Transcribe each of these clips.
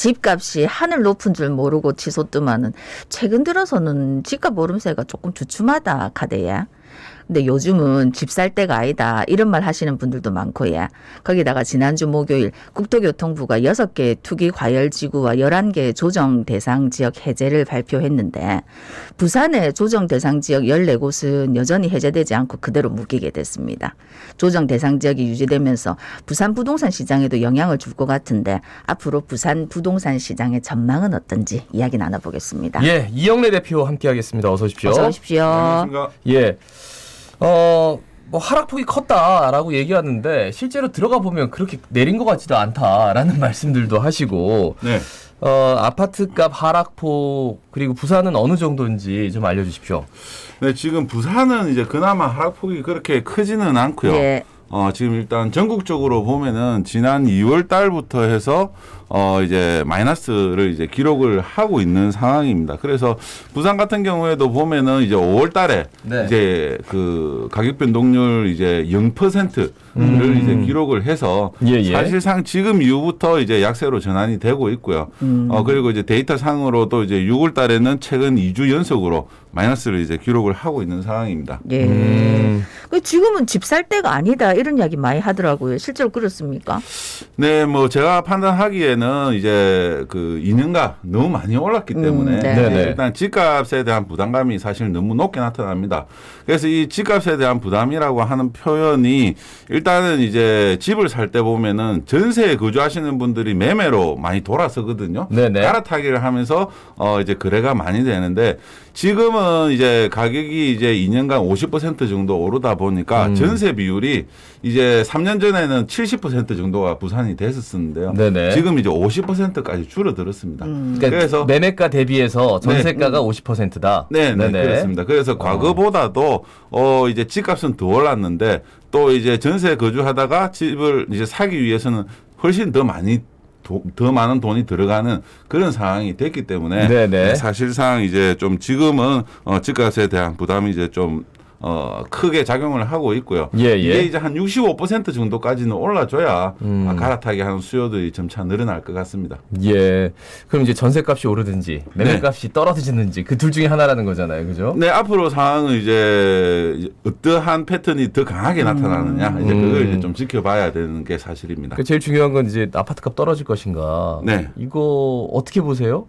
집값이 하늘 높은 줄 모르고 치솟더만은 최근 들어서는 집값 오름세가 조금 주춤하다 카대야. 근데 요즘은 집 살 때가 아니다 이런 말 하시는 분들도 많고 예. 거기다가 지난주 목요일 국토교통부가 6개 투기 과열지구와 11개 조정 대상 지역 해제를 발표했는데 부산의 조정 대상 지역 14곳은 여전히 해제되지 않고 그대로 묶이게 됐습니다. 조정 대상 지역이 유지되면서 부산 부동산 시장에도 영향을 줄 것 같은데 앞으로 부산 부동산 시장의 전망은 어떤지 이야기 나눠보겠습니다. 예, 이영래 대표 함께하겠습니다. 어서 오십시오. 어서 오십시오. 안녕하십니까. 예. 뭐 하락폭이 컸다라고 얘기하는데 실제로 들어가 보면 그렇게 내린 것 같지도 않다라는 말씀들도 하시고 네. 아파트값 하락폭 그리고 부산은 어느 정도인지 좀 알려주십시오. 네, 지금 부산은 이제 그나마 하락폭이 그렇게 크지는 않고요. 예. 지금 일단 전국적으로 보면은 지난 2월 달부터 해서 이제 마이너스를 이제 기록을 하고 있는 상황입니다. 그래서 부산 같은 경우에도 보면은 이제 5월 달에 네. 이제 그 가격 변동률 이제 0%를 이제 기록을 해서 예. 사실상 지금 이후부터 이제 약세로 전환이 되고 있고요. 그리고 이제 데이터 상으로도 이제 6월 달에는 최근 2주 연속으로 마이너스를 이제 기록을 하고 있는 상황입니다. 예. 지금은 집 살 때가 아니다 이런 이야기 많이 하더라고요. 실제로 그렇습니까? 네, 뭐 제가 판단하기에는 이제 그 2년가 너무 많이 올랐기 때문에 네. 일단 집값에 대한 부담감이 사실 너무 높게 나타납니다. 그래서 이 집값에 대한 부담이라고 하는 표현이 일단은 이제 집을 살 때 보면은 전세에 거주하시는 분들이 매매로 많이 돌아서거든요. 네네. 갈아타기를 하면서 이제 거래가 많이 되는데 지금은 이제 가격이 이제 2년간 50% 정도 오르다 보니까 전세 비율이 이제 3년 전에는 70% 정도가 부산이 됐었는데요. 네네. 지금 이제 50%까지 줄어들었습니다. 그러니까 그래서 매매가 대비해서 전세가가 50%다. 네, 그렇습니다. 그래서 과거보다도 이제 집값은 더 올랐는데 또 이제 전세 거주하다가 집을 이제 사기 위해서는 훨씬 더 많은 돈이 들어가는 그런 상황이 됐기 때문에 네네. 사실상 이제 좀 지금은 집값에 대한 부담이 이제 좀 크게 작용을 하고 있고요. 예. 이게 이제 한 65% 정도까지는 올라줘야 갈아타기 하는 수요들이 점차 늘어날 것 같습니다. 예. 그럼 이제 전세값이 오르든지 매매값이 떨어지는지 그 둘 중에 하나라는 거잖아요, 그죠? 네, 앞으로 상황은 이제 어떠한 패턴이 더 강하게 나타나느냐 이제 그걸 이제 좀 지켜봐야 되는 게 사실입니다. 제일 중요한 건 이제 아파트값 떨어질 것인가. 네. 이거 어떻게 보세요?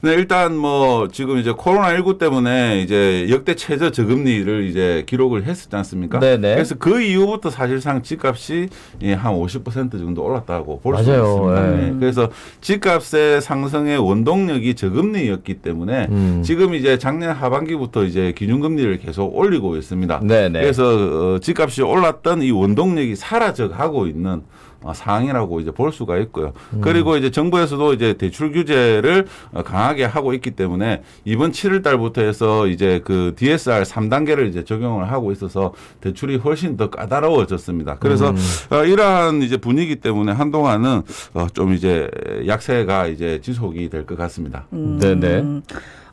네, 일단 뭐 지금 이제 코로나19 때문에 이제 역대 최저 저금리를 이제 기록을 했었지 않습니까? 네네. 그래서 그 이후부터 사실상 집값이 한 50% 정도 올랐다고 볼 수 맞아요. 있습니다. 네. 네. 그래서 집값의 상승의 원동력이 저금리였기 때문에 지금 이제 작년 하반기부터 이제 기준금리를 계속 올리고 있습니다. 네네. 그래서 집값이 올랐던 이 원동력이 사라져 가고 있는 상황이라고 이제 볼 수가 있고요. 그리고 이제 정부에서도 이제 대출 규제를 강하게 하고 있기 때문에 이번 7월 달부터 해서 이제 그 DSR 3단계를 이제 적용을 하고 있어서 대출이 훨씬 더 까다로워졌습니다. 그래서 이러한 이제 분위기 때문에 한동안은 좀 이제 약세가 이제 지속이 될 것 같습니다. 네네.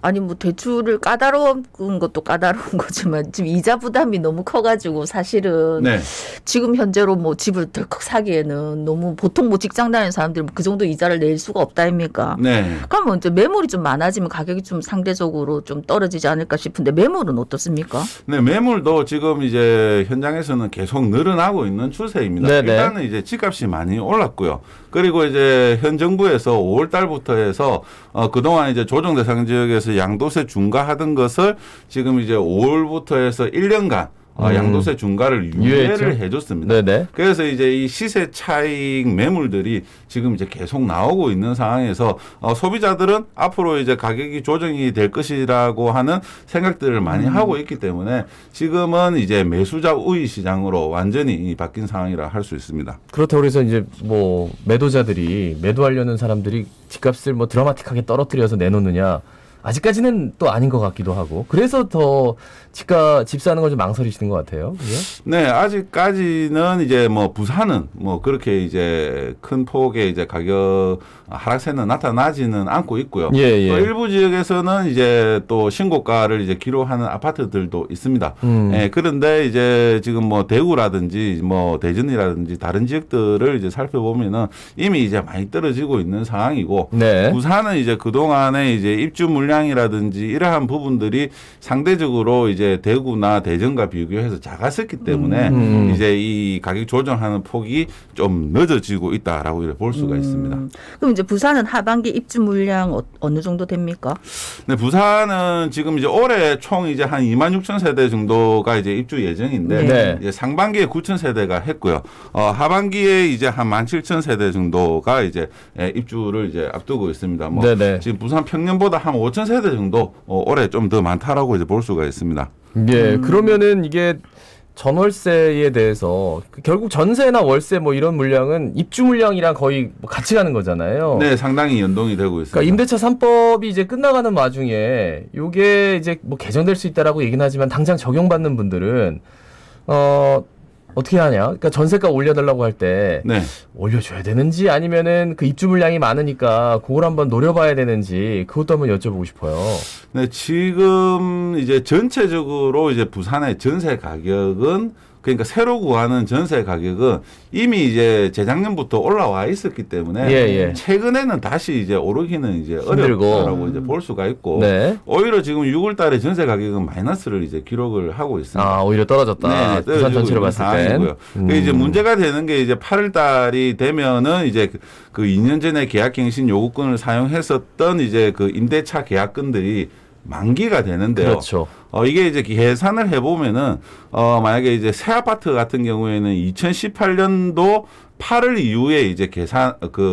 아니 뭐 대출을 까다로운 것도 까다로운 거지만 지금 이자 부담이 너무 커가지고 사실은 네. 지금 현재로 뭐 집을 덜컥 사기에는 너무 보통 뭐 직장 다니는 사람들은 그 정도 이자를 낼 수가 없다 아닙니까? 네. 그러면 이제 매물이 좀 많아지면 가격이 좀 상대적으로 좀 떨어지지 않을까 싶은데 매물은 어떻습니까? 네, 매물도 지금 이제 현장에서는 계속 늘어나고 있는 추세입니다. 네네. 일단은 이제 집값이 많이 올랐고요. 그리고 이제 현 정부에서 5월 달부터 해서 그동안 이제 조정 대상 지역에서 양도세 중과하던 것을 지금 이제 5월부터 해서 1년간 양도세 중과를 유예를 해줬습니다. 네네. 그래서 이제 이 시세 차익 매물들이 지금 이제 계속 나오고 있는 상황에서 소비자들은 앞으로 이제 가격이 조정이 될 것이라고 하는 생각들을 많이 하고 있기 때문에 지금은 이제 매수자 우위 시장으로 완전히 바뀐 상황이라 할 수 있습니다. 그렇다고 해서 이제 뭐 매도자들이 매도하려는 사람들이 집값을 뭐 드라마틱하게 떨어뜨려서 내놓느냐. 아직까지는 또 아닌 것 같기도 하고 그래서 더 집 사는 걸 좀 망설이시는 것 같아요. 그죠? 네, 아직까지는 이제 뭐 부산은 뭐 그렇게 이제 큰 폭의 이제 가격 하락세는 나타나지는 않고 있고요. 예, 예. 또 일부 지역에서는 이제 또 신고가를 이제 기록하는 아파트들도 있습니다. 예, 그런데 이제 지금 뭐 대구라든지 뭐 대전이라든지 다른 지역들을 이제 살펴보면은 이미 이제 많이 떨어지고 있는 상황이고 네. 부산은 이제 그동안에 이제 입주 물량이라든지 이러한 부분들이 상대적으로 이제 대구나 대전과 비교해서 작았었기 때문에 이제 이 가격 조정하는 폭이 좀 늦어지고 있다라고 이렇게 볼 수가 있습니다. 그럼 이제 부산은 하반기 입주 물량 어느 정도 됩니까? 네, 부산은 지금 이제 올해 총 이제 한 26,000세대 정도가 이제 입주 예정인데 네. 이제 상반기에 9,000세대가 했고요. 하반기에 이제 한 17,000세대 정도가 이제 입주를 이제 앞두고 있습니다. 뭐 네네. 지금 부산 평년보다 한 5,000세대 정도 올해 좀 더 많다라고 이제 볼 수가 있습니다. 예, 그러면은 이게 전월세에 대해서 결국 전세나 월세 뭐 이런 물량은 입주 물량이랑 거의 뭐 같이 가는 거잖아요. 네, 상당히 연동이 되고 있습니다. 그러니까 임대차 3법이 이제 끝나가는 와중에 요게 이제 뭐 개정될 수 있다라고 얘기는 하지만 당장 적용받는 분들은 어떻게 하냐? 그러니까 전세가 올려달라고 할 때 네. 올려줘야 되는지 아니면은 그 입주 물량이 많으니까 그걸 한번 노려봐야 되는지 그것도 한번 여쭤보고 싶어요. 네, 지금 이제 전체적으로 이제 부산의 전세 가격은 그러니까 새로 구하는 전세 가격은 이미 이제 재작년부터 올라와 있었기 때문에 예. 최근에는 다시 이제 오르기는 이제 힘들고. 어렵다라고 이제 볼 수가 있고 네. 오히려 지금 6월 달에 전세 가격은 마이너스를 이제 기록을 하고 있습니다. 아, 오히려 떨어졌다. 네, 부산 떨어지고 전체로 있는 봤을 땐. 상황이고요. 그 이제 문제가 되는 게 이제 8월 달이 되면은 이제 그 2년 전에 계약갱신 요구권을 사용했었던 이제 그 임대차 계약건들이 만기가 되는데요. 그렇죠. 이게 이제 계산을 해보면은, 만약에 이제 새 아파트 같은 경우에는 2018년도 8월 이후에 이제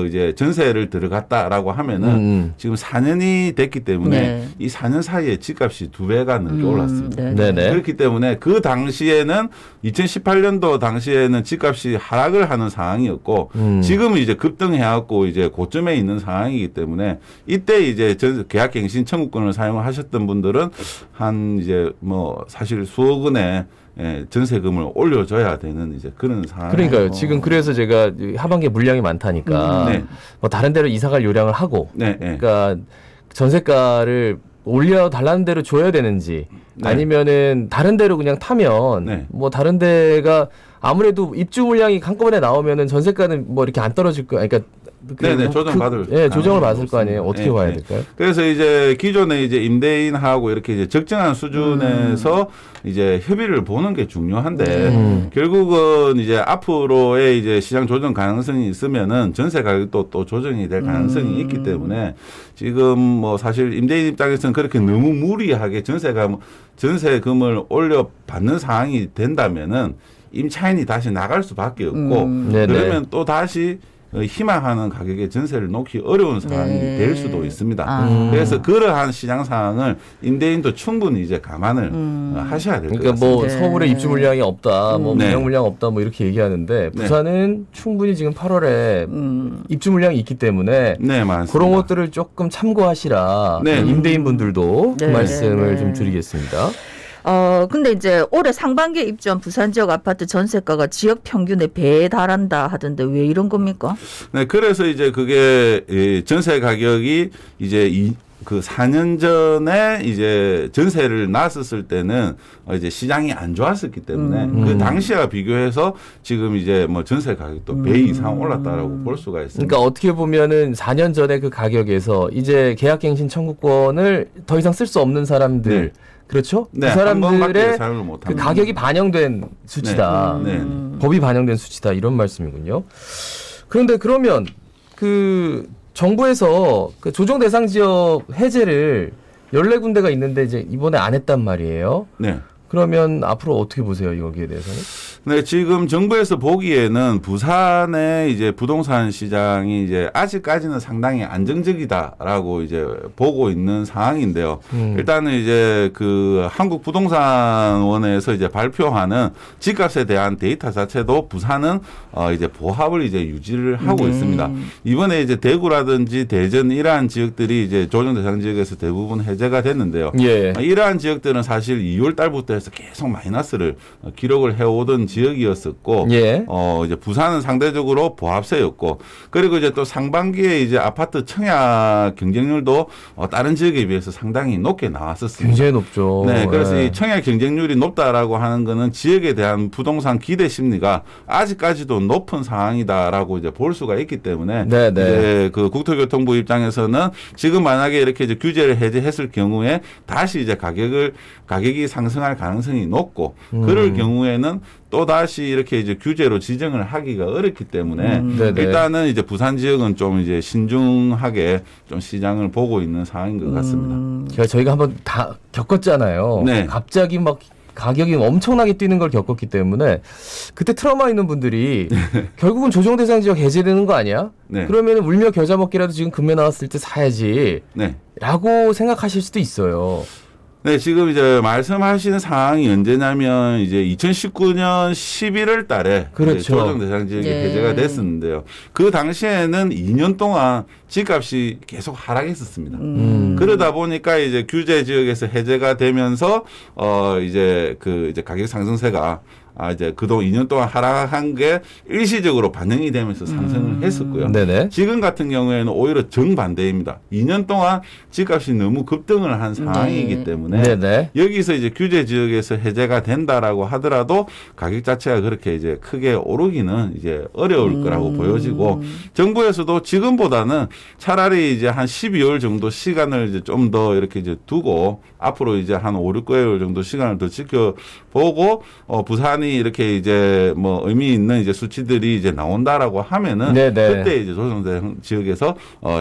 이제 전세를 들어갔다라고 하면은 지금 4년이 됐기 때문에 네. 이 4년 사이에 집값이 2배가 넘게 올랐습니다. 네네. 그렇기 때문에 그 당시에는 2018년도 당시에는 집값이 하락을 하는 상황이었고 지금은 이제 급등해갖고 이제 고점에 있는 상황이기 때문에 이때 이제 계약갱신 청구권을 사용을 하셨던 분들은 한 이제 뭐 사실 수억 원의 전세금을 올려줘야 되는 이제 그런 상황. 그러니까요. 지금 그래서 제가 하반기에 물량이 많다니까 네. 뭐 다른 데로 이사갈 요량을 하고 네. 그러니까 전세가를 올려달라는 대로 줘야 되는지 네. 아니면은 다른 데로 그냥 타면 네. 뭐 다른 데가 아무래도 입주 물량이 한꺼번에 나오면은 전세가는 뭐 이렇게 안 떨어질 거야. 그러니까 네네, 조정받을 조정을 가능성이 받을 거 아니에요. 높습니다. 어떻게 네, 봐야 네. 될까요? 그래서 이제 기존에 이제 임대인하고 이렇게 이제 적정한 수준에서 이제 협의를 보는 게 중요한데 결국은 이제 앞으로의 이제 시장 조정 가능성이 있으면은 전세 가격도 또 조정이 될 가능성이 있기 때문에 지금 뭐 사실 임대인 입장에서는 그렇게 너무 무리하게 전세금을 올려 받는 상황이 된다면은 임차인이 다시 나갈 수밖에 없고 네네. 그러면 또 다시 희망하는 가격에 전세를 놓기 어려운 상황이 네. 될 수도 있습니다. 그래서 그러한 시장 상황을 임대인도 충분히 이제 감안을 하셔야 될 것 그러니까 같습니다. 뭐 네. 서울에 입주 물량이 없다, 뭐 네. 물량 물량 없다, 뭐 이렇게 얘기하는데 부산은 충분히 지금 8월에 입주 물량이 있기 때문에 네, 맞습니다. 그런 것들을 조금 참고하시라. 네. 임대인분들도 그 네, 말씀을 네. 좀 드리겠습니다. 근데 이제 올해 상반기에 입주한 부산 지역 아파트 전세가가 지역 평균의 배에 달한다 하던데 왜 이런 겁니까? 네, 그래서 이제 그게 전세 가격이 이제 그 4년 전에 이제 전세를 놨었을 때는 이제 시장이 안 좋았었기 때문에 그 당시와 비교해서 지금 이제 뭐 전세 가격도 배 이상 올랐다라고 볼 수가 있습니다. 그러니까 어떻게 보면은 4년 전에 그 가격에서 이제 계약갱신 청구권을 더 이상 쓸 수 없는 사람들 네. 그렇죠? 네, 그 한 번밖에 사람들의 사용을 그 못합니다. 가격이 반영된 수치다. 네. 법이 반영된 수치다. 이런 말씀이군요. 그런데 그러면 그 정부에서 그 조정 대상 지역 해제를 14군데가 있는데 이제 이번에 안 했단 말이에요. 네. 그러면 앞으로 어떻게 보세요? 여기에 대해서는? 네, 지금 정부에서 보기에는 부산의 이제 부동산 시장이 이제 아직까지는 상당히 안정적이다라고 이제 보고 있는 상황인데요. 일단은 이제 그 한국부동산원에서 이제 발표하는 집값에 대한 데이터 자체도 부산은 이제 보합을 이제 유지를 하고 있습니다. 이번에 이제 대구라든지 대전 이러한 지역들이 이제 조정 대상 지역에서 대부분 해제가 됐는데요. 예. 이러한 지역들은 사실 2월 달부터 해서 계속 마이너스를 기록을 해오던 지역이었었고, 예. 이제 부산은 상대적으로 보합세였고, 그리고 이제 또 상반기에 이제 아파트 청약 경쟁률도 다른 지역에 비해서 상당히 높게 나왔었습니다. 굉장히 높죠. 네, 그래서 예. 이 청약 경쟁률이 높다라고 하는 거는 지역에 대한 부동산 기대 심리가 아직까지도 높은 상황이다라고 이제 볼 수가 있기 때문에 네, 네. 이제 그 국토교통부 입장에서는 지금 만약에 이렇게 이제 규제를 해제했을 경우에 다시 이제 가격이 상승할 가능성이 높고 그럴 경우에는 또 다시 이렇게 이제 규제로 지정을 하기가 어렵기 때문에 네네. 일단은 이제 부산 지역은 좀 이제 신중하게 좀 시장을 보고 있는 상황인 것 같습니다. 저희가 한번 다 겪었잖아요. 네. 갑자기 막 가격이 엄청나게 뛰는 걸 겪었기 때문에 그때 트라우마 있는 분들이 결국은 조정 대상 지역 해제되는 거 아니야? 네. 그러면 울며 겨자 먹기라도 지금 금매 나왔을 때 사야지. 네. 라고 생각하실 수도 있어요. 네, 지금 이제 말씀하시는 상황이 언제냐면 이제 2019년 11월 달에 그렇죠. 이제 조정 대상 지역이 네. 해제가 됐었는데요. 그 당시에는 2년 동안 집값이 계속 하락했었습니다. 그러다 보니까 이제 규제 지역에서 해제가 되면서 이제 이제 가격 상승세가 이제 그동안 2년 동안 하락한 게 일시적으로 반영이 되면서 상승을 했었고요. 네네. 지금 같은 경우에는 오히려 정반대입니다. 2년 동안 집값이 너무 급등을 한 상황이기 때문에 네네. 여기서 이제 규제 지역에서 해제가 된다라고 하더라도 가격 자체가 그렇게 이제 크게 오르기는 이제 어려울 거라고 보여지고 정부에서도 지금보다는 차라리 이제 한 12월 정도 시간을 이제 좀 더 이렇게 이제 두고 앞으로 이제 한 5, 6개월 정도 시간을 더 지켜보고 부산이 이렇게 이제 뭐 의미 있는 이제 수치들이 이제 나온다라고 하면은 네네. 그때 이제 조정대 지역에서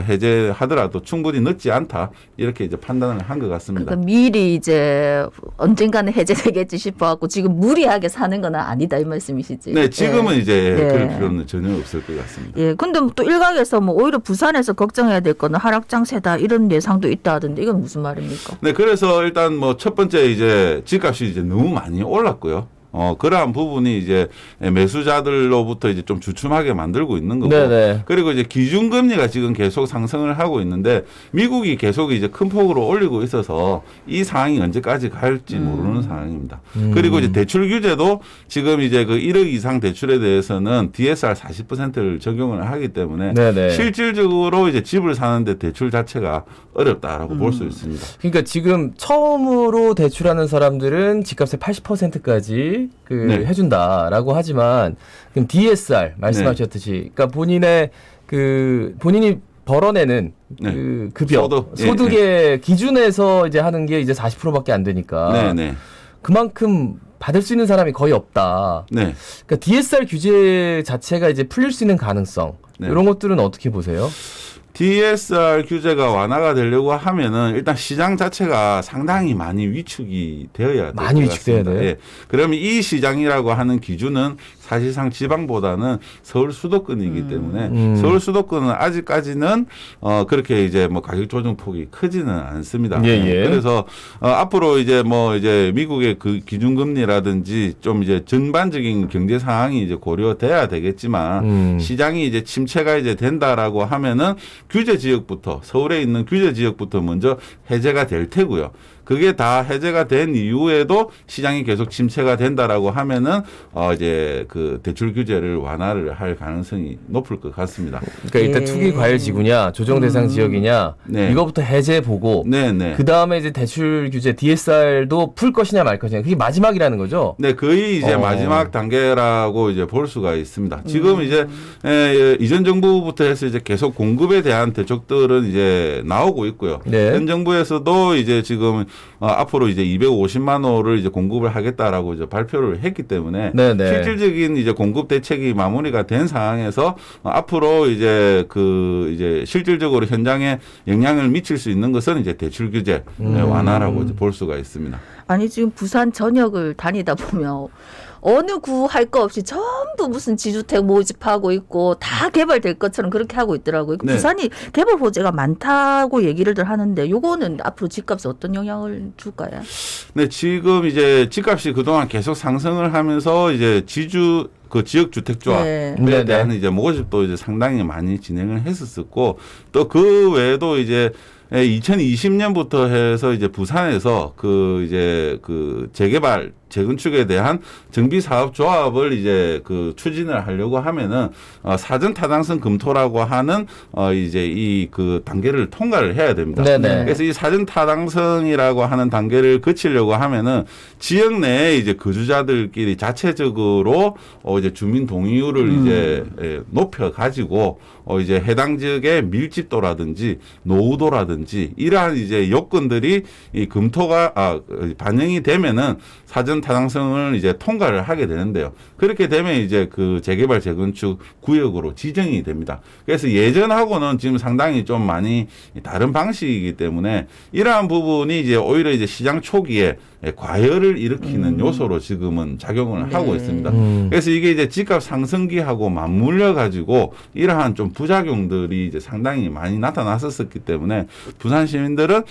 해제하더라도 충분히 늦지 않다 이렇게 이제 판단을 한 것 같습니다. 그러니까 미리 이제 언젠가는 해제되겠지 싶어갖고 지금 무리하게 사는 건 아니다 이 말씀이시지. 네, 지금은 예. 이제 네. 그럴 필요는 전혀 없을 것 같습니다. 예, 근데 또 일각에서 뭐 오히려 부산에서 걱정해야 될 거는 하락장세다 이런 예상도 있다 하던데 이건 무슨 말입니까? 네, 그래서 일단 뭐 첫 번째 이제 집값이 이제 너무 많이 올랐고요. 그러한 부분이 이제 매수자들로부터 이제 좀 주춤하게 만들고 있는 거고. 네네. 그리고 이제 기준금리가 지금 계속 상승을 하고 있는데 미국이 계속 이제 큰 폭으로 올리고 있어서 이 상황이 언제까지 갈지 모르는 상황입니다. 그리고 이제 대출 규제도 지금 이제 그 1억 이상 대출에 대해서는 DSR 40%를 적용을 하기 때문에 네네. 실질적으로 이제 집을 사는데 대출 자체가 어렵다라고 볼 수 있습니다. 그러니까 지금 처음으로 대출하는 사람들은 집값의 80%까지 네. 해준다라고 하지만 그럼 DSR 말씀하셨듯이 그러니까 본인이 벌어내는 네. 그 급여 소득. 예, 소득의 기준에서 이제 하는 게 이제 40%밖에 안 되니까 네, 네. 그만큼 받을 수 있는 사람이 거의 없다. 네. 그러니까 DSR 규제 자체가 이제 풀릴 수 있는 가능성 네. 이런 것들은 어떻게 보세요? DSR 규제가 완화가 되려고 하면은 일단 시장 자체가 상당히 많이 위축이 되어야 될 많이 것 위축돼야 같습니다. 돼요? 예. 그러면 이 시장이라고 하는 기준은 사실상 지방보다는 서울 수도권이기 때문에 서울 수도권은 아직까지는 그렇게 이제 뭐 가격 조정 폭이 크지는 않습니다. 예, 예. 그래서 앞으로 이제 뭐 이제 미국의 그 기준금리라든지 좀 이제 전반적인 경제 상황이 이제 고려돼야 되겠지만 시장이 이제 침체가 이제 된다라고 하면은 규제 지역부터 서울에 있는 규제 지역부터 먼저 해제가 될 테고요. 그게 다 해제가 된 이후에도 시장이 계속 침체가 된다라고 하면은 이제 그 대출 규제를 완화를 할 가능성이 높을 것 같습니다. 그러니까 일단 예. 투기 과열 지구냐 조정 대상 지역이냐 네. 이거부터 해제 보고 네, 네. 그 다음에 이제 대출 규제 DSR도 풀 것이냐 말 것이냐 그게 마지막이라는 거죠. 네, 거의 이제 마지막 단계라고 이제 볼 수가 있습니다. 지금 이제 이전 정부부터 해서 이제 계속 공급에 대한 대책들은 이제 나오고 있고요. 네. 현 정부에서도 이제 지금 앞으로 이제 250만 호를 이제 공급을 하겠다라고 이제 발표를 했기 때문에 네네. 실질적인 이제 공급 대책이 마무리가 된 상황에서 앞으로 이제 이제 실질적으로 현장에 영향을 미칠 수 있는 것은 이제 대출 규제 완화라고 이제 볼 수가 있습니다. 아니 지금 부산 전역을 다니다 보면 어느 구 할 거 없이 전부 무슨 지주택 모집하고 있고 다 개발될 것처럼 그렇게 하고 있더라고요. 네. 부산이 개발 호재가 많다고 얘기를 하는데 요거는 앞으로 집값에 어떤 영향을 줄까요? 네, 지금 이제 집값이 그동안 계속 상승을 하면서 이제 그 지역 주택조합에 네. 대한 이제 모집도 이제 상당히 많이 진행을 했었고 또 그 외에도 이제 2020년부터 해서 이제 부산에서 그 이제 그 재개발 재건축에 대한 정비 사업 조합을 이제 그 추진을 하려고 하면은 사전 타당성 검토라고 하는 이제 이 그 단계를 통과를 해야 됩니다. 네네. 그래서 이 사전 타당성이라고 하는 단계를 거치려고 하면은 지역 내에 이제 거주자들끼리 자체적으로 이제 주민 동의율을 이제 높여 가지고 이제 해당 지역의 밀집도라든지 노후도라든지 이러한 이제 요건들이 이 검토가 반영이 되면은 사전 타당성을 이제 통과를 하게 되는데요. 그렇게 되면 이제 그 재개발 재건축 구역으로 지정이 됩니다. 그래서 예전하고는 지금 상당히 좀 많이 다른 방식이기 때문에 이러한 부분이 이제 오히려 이제 시장 초기에 과열을 일으키는 요소로 지금은 작용을 하고 있습니다. 그래서 이게 이제 집값 상승기하고 맞물려 가지고 이러한 좀 부작용들이 이제 상당히 많이 나타났었기 때문에 부산 시민들은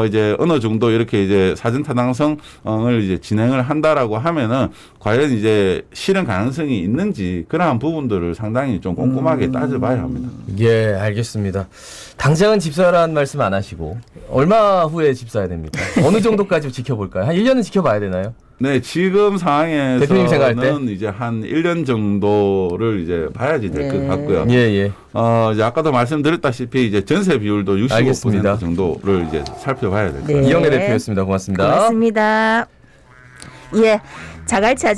이제 어느 정도 이렇게 이제 사전 타당성을 이제 진행을 한다라고 하면은 과연 이제 실현 가능성이 있는지 그러한 부분들을 상당히 좀 꼼꼼하게 따져봐야 합니다. 예, 알겠습니다. 당장은 집 사라는 말씀 안 하시고 얼마 후에 집 사야 됩니까? 어느 정도까지 지켜볼까요? 한 1년은 지켜봐야 되나요? 네, 지금 대표님 생각할 때? 상황에서는 이제 한 1년 정도를 이제 봐야지 될 것 같고요. 예, 예. 이제 아까도 말씀드렸다시피 이제 전세 비율도 65% 알겠습니다. 정도를 이제 살펴봐야 될 것 같아요. 네. 이영애 대표였습니다. 고맙습니다. 고맙습니다. 예, 자갈치 아줌마.